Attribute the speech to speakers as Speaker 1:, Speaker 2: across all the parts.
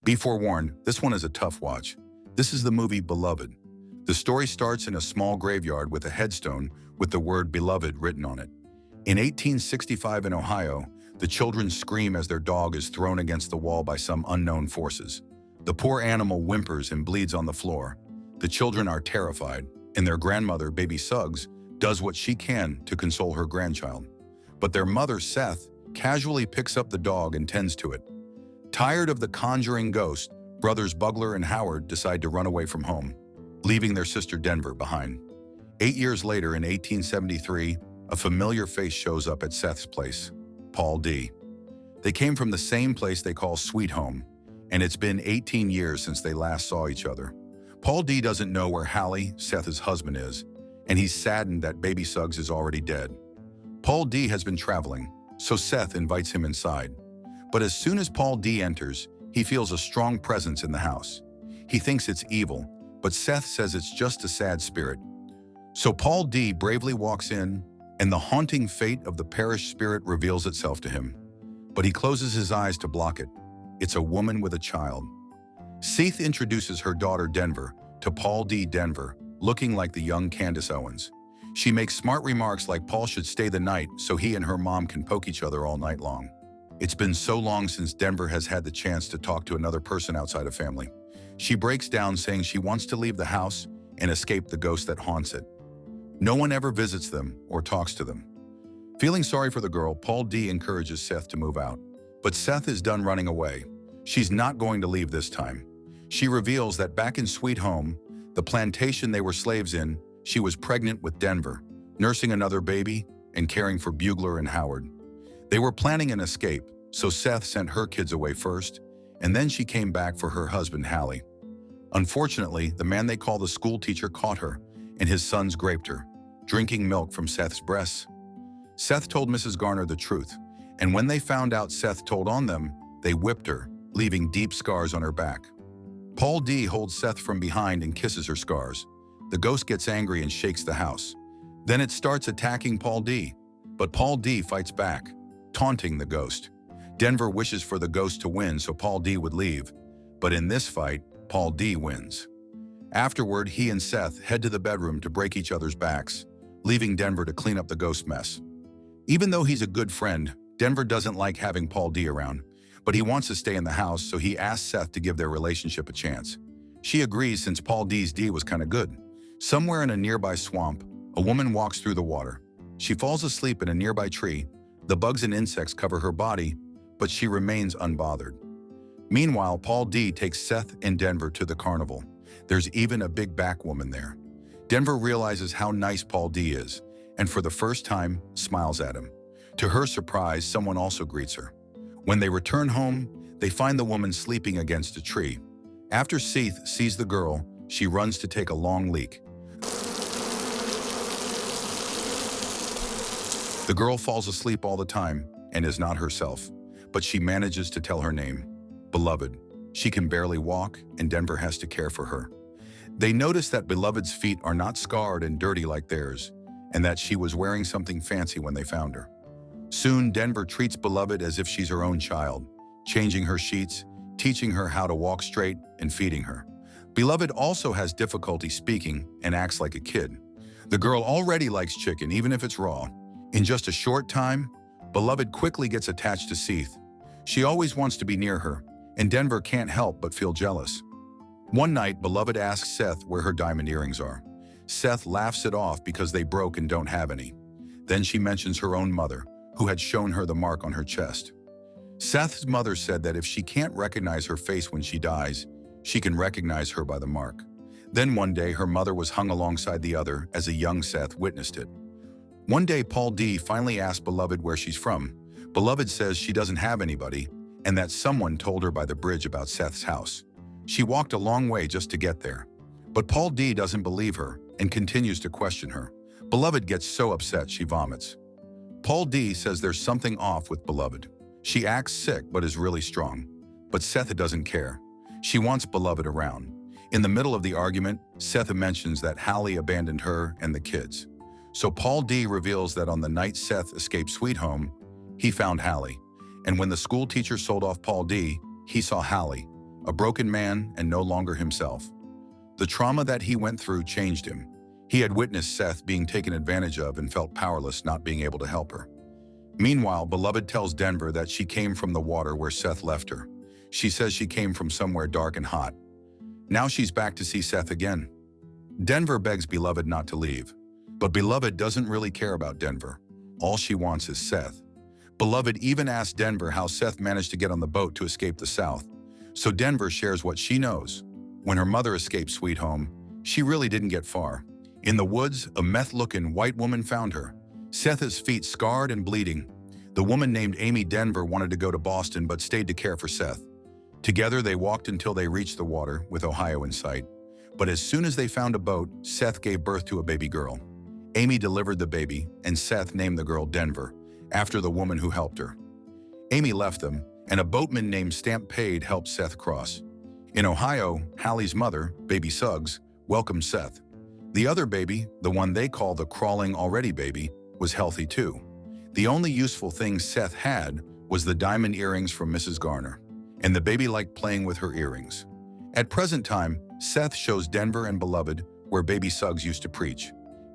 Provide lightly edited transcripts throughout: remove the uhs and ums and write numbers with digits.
Speaker 1: Be forewarned, this one is a tough watch. This is the movie Beloved. The story starts in a small graveyard with a headstone with the word Beloved written on it. In 1865 in Ohio, the children scream as their dog is thrown against the wall by some unknown forces. The poor animal whimpers and bleeds on the floor. The children are terrified, and their grandmother, Baby Suggs, does what she can to console her grandchild. But their mother, Sethe, casually picks up the dog and tends to it. Tired of the conjuring ghost, brothers Bugler and Howard decide to run away from home, leaving their sister Denver behind. 8 years later, in 1873, a familiar face shows up at Sethe's place, Paul D. They came from the same place they call Sweet Home, and it's been 18 years since they last saw each other. Paul D. doesn't know where Hallie, Sethe's husband, is, and he's saddened that Baby Suggs is already dead. Paul D. has been traveling, so Sethe invites him inside. But as soon as Paul D. enters, he feels a strong presence in the house. He thinks it's evil, but Sethe says it's just a sad spirit. So Paul D. bravely walks in, and the haunting fate of the perished spirit reveals itself to him. But he closes his eyes to block it. It's a woman with a child. Sethe introduces her daughter Denver to Paul D. Denver, looking like the young Candace Owens. She makes smart remarks like Paul should stay the night so he and her mom can poke each other all night long. It's been so long since Denver has had the chance to talk to another person outside of family. She breaks down saying she wants to leave the house and escape the ghost that haunts it. No one ever visits them or talks to them. Feeling sorry for the girl, Paul D. encourages Sethe to move out. But Sethe is done running away. She's not going to leave this time. She reveals that back in Sweet Home, the plantation they were slaves in, she was pregnant with Denver, nursing another baby and caring for Bugler and Howard. They were planning an escape, so Sethe sent her kids away first, and then she came back for her husband, Hallie. Unfortunately, the man they call the school teacher caught her, and his sons raped her, drinking milk from Sethe's breasts. Sethe told Mrs. Garner the truth, and when they found out Sethe told on them, they whipped her, leaving deep scars on her back. Paul D. holds Sethe from behind and kisses her scars. The ghost gets angry and shakes the house. Then it starts attacking Paul D., but Paul D. fights back, taunting the ghost. Denver wishes for the ghost to win so Paul D. would leave, but in this fight, Paul D. wins. Afterward, he and Sethe head to the bedroom to break each other's backs, leaving Denver to clean up the ghost mess. Even though he's a good friend, Denver doesn't like having Paul D. around, but he wants to stay in the house, so he asks Sethe to give their relationship a chance. She agrees since Paul D.'s D was kind of good. Somewhere in a nearby swamp, a woman walks through the water. She falls asleep in a nearby tree. The bugs and insects cover her body, but she remains unbothered. Meanwhile, Paul D. takes Sethe and Denver to the carnival. There's even a big back woman there. Denver realizes how nice Paul D. is, and for the first time, smiles at him. To her surprise, someone also greets her. When they return home, they find the woman sleeping against a tree. After Sethe sees the girl, she runs to take a long leak. The girl falls asleep all the time and is not herself, but she manages to tell her name, Beloved. She can barely walk, and Denver has to care for her. They notice that Beloved's feet are not scarred and dirty like theirs, and that she was wearing something fancy when they found her. Soon, Denver treats Beloved as if she's her own child, changing her sheets, teaching her how to walk straight, and feeding her. Beloved also has difficulty speaking and acts like a kid. The girl already likes chicken, even if it's raw. In just a short time, Beloved quickly gets attached to Sethe. She always wants to be near her, and Denver can't help but feel jealous. One night, Beloved asks Sethe where her diamond earrings are. Sethe laughs it off because they broke and don't have any. Then she mentions her own mother, who had shown her the mark on her chest. Sethe's mother said that if she can't recognize her face when she dies, she can recognize her by the mark. Then one day, her mother was hung alongside the other as a young Sethe witnessed it. One day, Paul D. finally asked Beloved where she's from. Beloved says she doesn't have anybody, and that someone told her by the bridge about Sethe's house. She walked a long way just to get there. But Paul D. doesn't believe her and continues to question her. Beloved gets so upset she vomits. Paul D. says there's something off with Beloved. She acts sick but is really strong. But Sethe doesn't care. She wants Beloved around. In the middle of the argument, Sethe mentions that Hallie abandoned her and the kids. So Paul D. reveals that on the night Sethe escaped Sweet Home, he found Hallie. And when the school teacher sold off Paul D., he saw Hallie, a broken man and no longer himself. The trauma that he went through changed him. He had witnessed Sethe being taken advantage of and felt powerless, not being able to help her. Meanwhile, Beloved tells Denver that she came from the water where Sethe left her. She says she came from somewhere dark and hot. Now she's back to see Sethe again. Denver begs Beloved not to leave, but Beloved doesn't really care about Denver. All she wants is Sethe. Beloved even asks Denver how Sethe managed to get on the boat to escape the South. So Denver shares what she knows. When her mother escaped Sweet Home, she really didn't get far. In the woods, a meth-looking white woman found her, Sethe's feet scarred and bleeding. The woman named Amy Denver wanted to go to Boston but stayed to care for Sethe. Together, they walked until they reached the water, with Ohio in sight. But as soon as they found a boat, Sethe gave birth to a baby girl. Amy delivered the baby, and Sethe named the girl Denver, after the woman who helped her. Amy left them, and a boatman named Stampede helped Sethe cross. In Ohio, Hallie's mother, baby Suggs, welcomed Sethe. The other baby, the one they call the crawling already baby, was healthy too. The only useful thing Sethe had was the diamond earrings from Mrs. Garner, and the baby liked playing with her earrings. At present time, Sethe shows Denver and Beloved where baby Suggs used to preach.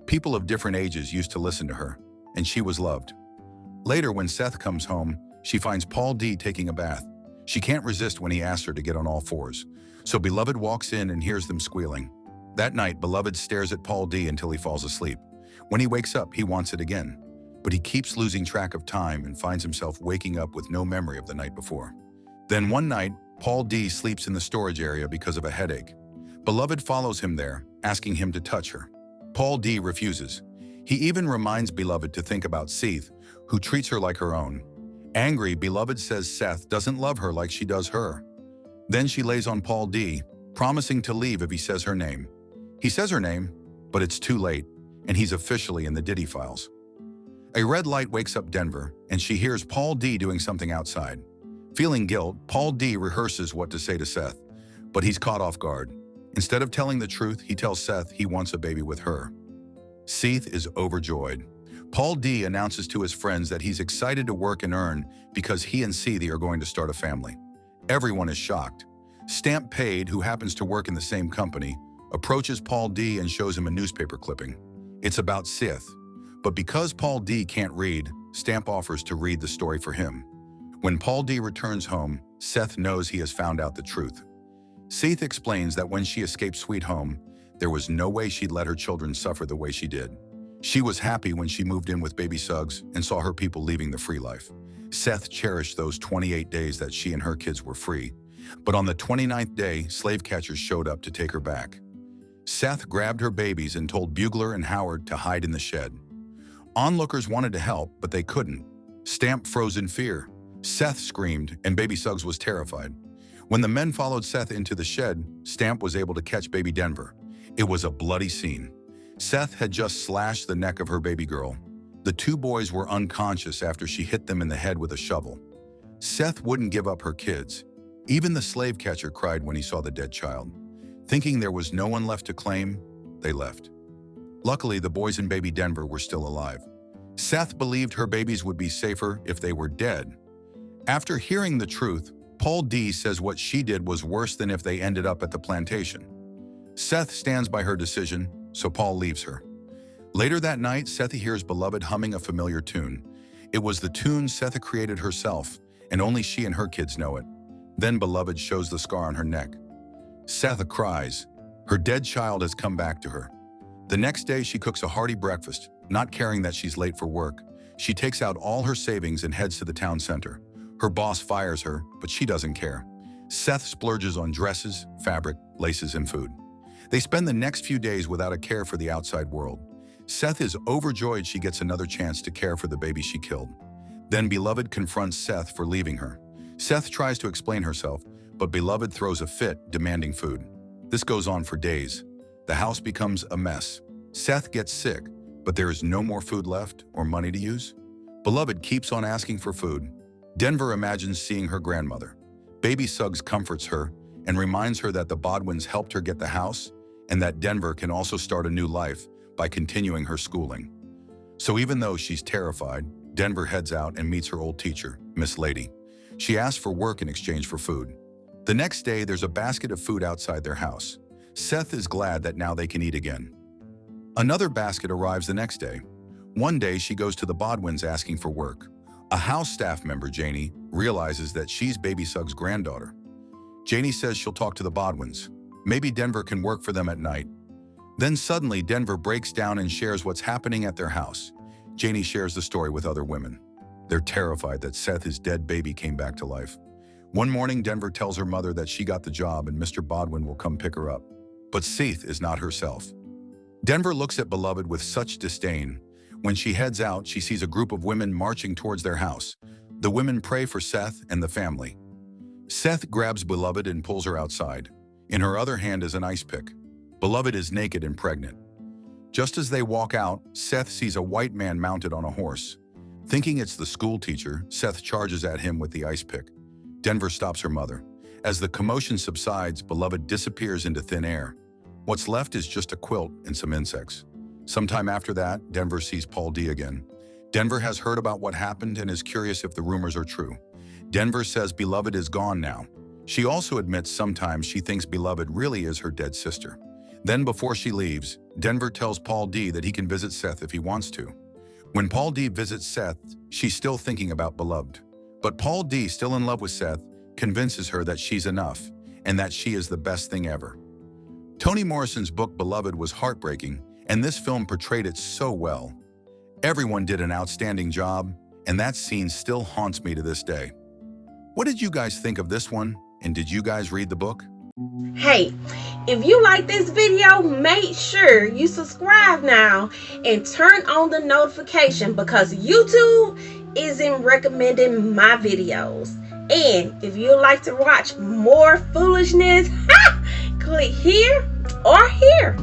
Speaker 1: People of different ages used to listen to her, and she was loved. Later, when Sethe comes home, she finds Paul D taking a bath. She can't resist when he asks her to get on all fours, so Beloved walks in and hears them squealing. That night, Beloved stares at Paul D until he falls asleep. When he wakes up, he wants it again, but he keeps losing track of time and finds himself waking up with no memory of the night before. Then one night, Paul D sleeps in the storage area because of a headache. Beloved follows him there, asking him to touch her. Paul D refuses. He even reminds Beloved to think about Sethe, who treats her like her own. Angry, Beloved says Sethe doesn't love her like she does her. Then she lays on Paul D, promising to leave if he says her name. He says her name, but it's too late, and he's officially in the Diddy files. A red light wakes up Denver, and she hears Paul D doing something outside. Feeling guilt, Paul D rehearses what to say to Sethe, but he's caught off guard. Instead of telling the truth, he tells Sethe he wants a baby with her. Sethe is overjoyed. Paul D announces to his friends that he's excited to work and earn because he and Sethe are going to start a family. Everyone is shocked. Stampede, who happens to work in the same company, approaches Paul D and shows him a newspaper clipping. It's about Sethe, but because Paul D can't read, Stamp offers to read the story for him. When Paul D returns home, Sethe knows he has found out the truth. Sethe explains that when she escaped Sweet Home, there was no way she'd let her children suffer the way she did. She was happy when she moved in with baby Suggs and saw her people leaving the free life. Sethe cherished those 28 days that she and her kids were free. But on the 29th day, slave catchers showed up to take her back. Sethe grabbed her babies and told Bugler and Howard to hide in the shed. Onlookers wanted to help, but they couldn't. Stamp froze in fear. Sethe screamed, and baby Suggs was terrified. When the men followed Sethe into the shed, Stamp was able to catch baby Denver. It was a bloody scene. Sethe had just slashed the neck of her baby girl. The two boys were unconscious after she hit them in the head with a shovel. Sethe wouldn't give up her kids. Even the slave catcher cried when he saw the dead child. Thinking there was no one left to claim, they left. Luckily, the boys and baby Denver were still alive. Sethe believed her babies would be safer if they were dead. After hearing the truth, Paul D says what she did was worse than if they ended up at the plantation. Sethe stands by her decision, so Paul leaves her. Later that night, Sethe hears Beloved humming a familiar tune. It was the tune Sethe created herself, and only she and her kids know it. Then Beloved shows the scar on her neck. Sethe cries. Her dead child has come back to her. The next day, she cooks a hearty breakfast, not caring that she's late for work. She takes out all her savings and heads to the town center. Her boss fires her, but she doesn't care. Sethe splurges on dresses, fabric, laces, and food. They spend the next few days without a care for the outside world. Sethe is overjoyed she gets another chance to care for the baby she killed. Then Beloved confronts Sethe for leaving her. Sethe tries to explain herself, but Beloved throws a fit, demanding food. This goes on for days. The house becomes a mess. Sethe gets sick, but there is no more food left or money to use. Beloved keeps on asking for food. Denver imagines seeing her grandmother. Baby Suggs comforts her and reminds her that the Bodwins helped her get the house and that Denver can also start a new life by continuing her schooling. So even though she's terrified, Denver heads out and meets her old teacher, Miss Lady. She asks for work in exchange for food. The next day, there's a basket of food outside their house. Sethe is glad that now they can eat again. Another basket arrives the next day. One day, she goes to the Bodwins asking for work. A house staff member, Janie, realizes that she's Baby Sug's granddaughter. Janie says she'll talk to the Bodwins. Maybe Denver can work for them at night. Then suddenly, Denver breaks down and shares what's happening at their house. Janie shares the story with other women. They're terrified that Sethe's dead baby came back to life. One morning, Denver tells her mother that she got the job and Mr. Bodwin will come pick her up. But Sethe is not herself. Denver looks at Beloved with such disdain. When she heads out, she sees a group of women marching towards their house. The women pray for Sethe and the family. Sethe grabs Beloved and pulls her outside. In her other hand is an ice pick. Beloved is naked and pregnant. Just as they walk out, Sethe sees a white man mounted on a horse. Thinking it's the school teacher, Sethe charges at him with the ice pick. Denver stops her mother. As the commotion subsides, Beloved disappears into thin air. What's left is just a quilt and some insects. Sometime after that, Denver sees Paul D again. Denver has heard about what happened and is curious if the rumors are true. Denver says Beloved is gone now. She also admits sometimes she thinks Beloved really is her dead sister. Then before she leaves, Denver tells Paul D that he can visit Sethe if he wants to. When Paul D visits Sethe, she's still thinking about Beloved. But Paul D, still in love with Sethe, convinces her that she's enough and that she is the best thing ever. Toni Morrison's book Beloved was heartbreaking, and this film portrayed it so well. Everyone did an outstanding job, and that scene still haunts me to this day. What did you guys think of this one, and did you guys read the book?
Speaker 2: Hey, if you like this video, make sure you subscribe now and turn on the notification because YouTube isn't recommending my videos. And if you like to watch more foolishness, click here or here.